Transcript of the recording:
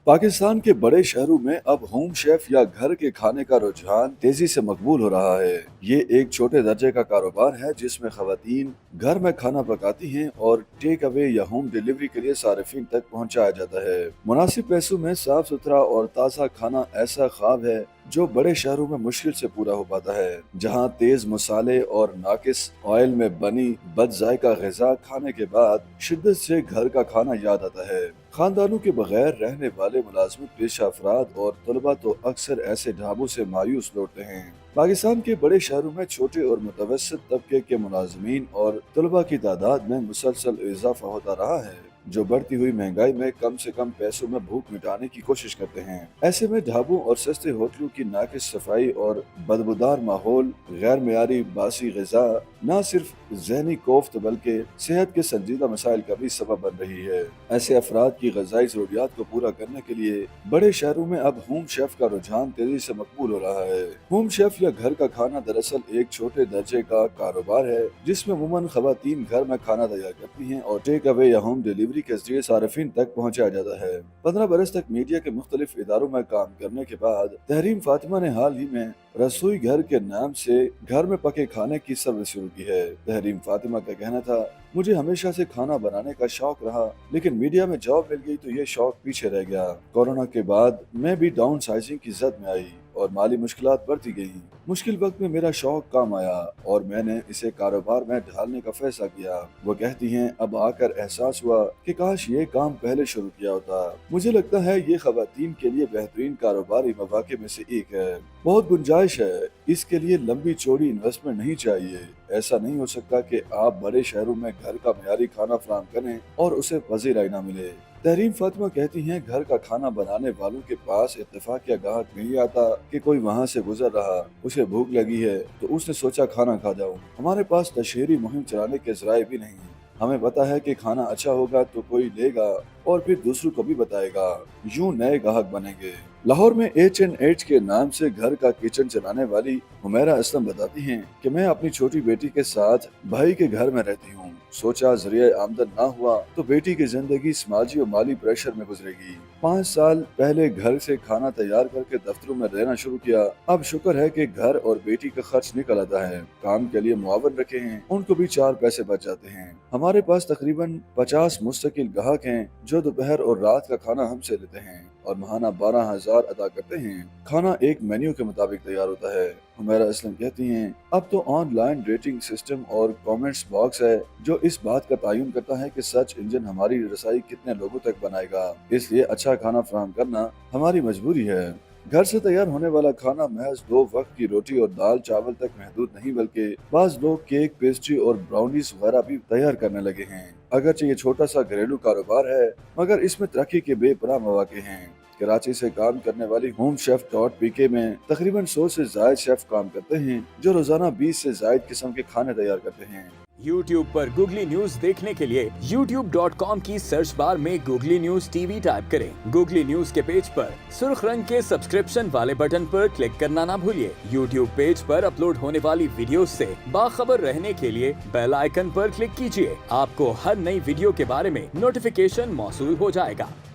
पाकिस्तान के बड़े शहरों में अब होम शेफ या घर के खाने का रुझान तेजी से मकबूल हो रहा है। ये एक छोटे दर्जे का कारोबार है जिसमें खवातीन घर में खाना पकाती हैं और टेक अवे या होम डिलीवरी के लिए सार्फिन तक पहुंचाया जाता है। मुनासिब पैसों में साफ सुथरा और ताज़ा खाना ऐसा ख्वाब है जो बड़े शहरों में मुश्किल से पूरा हो पाता है, जहां तेज मसाले और नाकिस ऑयल में बनी बद जायका ग़िज़ा खाने के बाद शिद्दत से घर का खाना याद आता है। खानदानों के बगैर रहने वाले मुलाजमत पेशा अफराद और तलबा तो अक्सर ऐसे ढाबों से मायूस लौटते हैं। पाकिस्तान के बड़े शहरों में छोटे और मुतवस्सित तबके के मुलाजमीन और तलबा की तादाद में मुसलसल इजाफा होता रहा है, जो बढ़ती हुई महंगाई में कम से कम पैसों में भूख मिटाने की कोशिश करते हैं। ऐसे में ढाबों और सस्ते होटलों की नाकिस सफाई और बदबूदार माहौल, गैर मेयारी बासी ग़िज़ा न सिर्फ ज़हनी कोफ्त बल्कि सेहत के संजीदा मसाइल का भी सबब बन रही है। ऐसे अफराद की ग़िज़ाई ज़रूरियात को पूरा करने के लिए बड़े शहरों में अब होम शेफ का रुझान तेजी से मकबूल हो रहा है। होम शेफ या घर का खाना दरअसल एक छोटे दर्जे का कारोबार है जिसमें अमूमन खवातीन घर में खाना तैयार करती हैं और टेक अवे या होम डिलीवरी के जरिए सार्फिन तक पहुंचाया जाता है। 15 बरस तक मीडिया के मुख्तलिफ इदारों में काम करने के बाद तहरीम फातिमा ने हाल ही में रसोई घर के नाम से घर में पके खाने की सर्विस शुरू की है। तहरीम फातिमा का कहना था, मुझे हमेशा से खाना बनाने का शौक रहा, लेकिन मीडिया में जॉब मिल गई तो ये शौक पीछे रह गया। कोरोना के बाद मैं भी डाउन साइजिंग की जद में आई और माली मुश्किलात बढ़ती गई। मुश्किल वक्त में मेरा शौक काम आया और मैंने इसे कारोबार में ढालने का फैसला किया। वो कहती हैं, अब आकर एहसास हुआ कि काश ये काम पहले शुरू किया होता। मुझे लगता है ये खवातीन के लिए बेहतरीन कारोबारी मौके में से एक है। बहुत गुंजाइश है, इसके लिए लंबी चौड़ी इन्वेस्टमेंट नहीं चाहिए। ऐसा नहीं हो सकता कि आप बड़े शहरों में घर का मयारी खाना फराहम करें और उसे पजीराई ना मिले। तहरीम फातिमा कहती हैं, घर का खाना बनाने वालों के पास इत्तेफाकिया ग्राहक नहीं आता कि कोई वहाँ से गुजर रहा, उसे भूख लगी है तो उसने सोचा खाना खा जाऊं। हमारे पास तशहीरी मुहिम चलाने के जराए भी नहीं। हमें पता है कि खाना अच्छा होगा तो कोई लेगा और फिर दूसरों को भी बताएगा, यूं नए ग्राहक बनेंगे। लाहौर में H&H के नाम से घर का किचन चलाने वाली हुमैरा असलम बताती हैं कि मैं अपनी छोटी बेटी के साथ भाई के घर में रहती हूँ। सोचा जरिया आमदन ना हुआ तो बेटी की जिंदगी समाजी और माली प्रेशर में गुजरेगी। 5 साल पहले घर से खाना तैयार करके दफ्तरों में रहना शुरू किया। अब शुक्र है कि घर और बेटी का खर्च निकल आता है। काम के लिए मुआवन रखे हैं, उनको भी 4 पैसे बच जाते हैं। हमारे पास तकरीबन 50 मुस्तकिल ग्राहक हैं जो दोपहर और रात का खाना हमसे लेते हैं और महाना 12,000 अदा करते हैं। खाना एक मेन्यू के मुताबिक तैयार होता है। हुमैरा असलम कहती हैं, अब तो ऑनलाइन रेटिंग सिस्टम और कमेंट्स बॉक्स है जो इस बात का तयन करता है कि सर्च इंजन हमारी रसाई कितने लोगों तक बनाएगा। इसलिए अच्छा खाना फराहम करना हमारी मजबूरी है। घर से तैयार होने वाला खाना महज 2 वक्त की रोटी और दाल चावल तक महदूद नहीं, बल्कि बाज लोग केक, पेस्ट्री और ब्राउनीज वगैरह भी तैयार करने लगे हैं। अगरचे ये छोटा सा घरेलू कारोबार है, मगर इसमें तरक्की के बेपनाह मौके हैं। कराची से काम करने वाली होम शेफ .pk में तकरीबन 100 से ज्यादा शेफ काम करते हैं जो रोजाना 20 से ज्यादा किस्म के खाने तैयार करते हैं। YouTube पर गूगली न्यूज देखने के लिए youtube.com की सर्च बार में गूगली न्यूज टीवी टाइप करें। गूगली न्यूज के पेज पर सुर्ख रंग के सब्सक्रिप्शन वाले बटन पर क्लिक करना ना भूलिए। YouTube पेज पर अपलोड होने वाली वीडियो से बाखबर रहने के लिए बेल आइकन पर क्लिक कीजिए। आपको हर नई वीडियो के बारे में नोटिफिकेशन मौसूल हो जाएगा।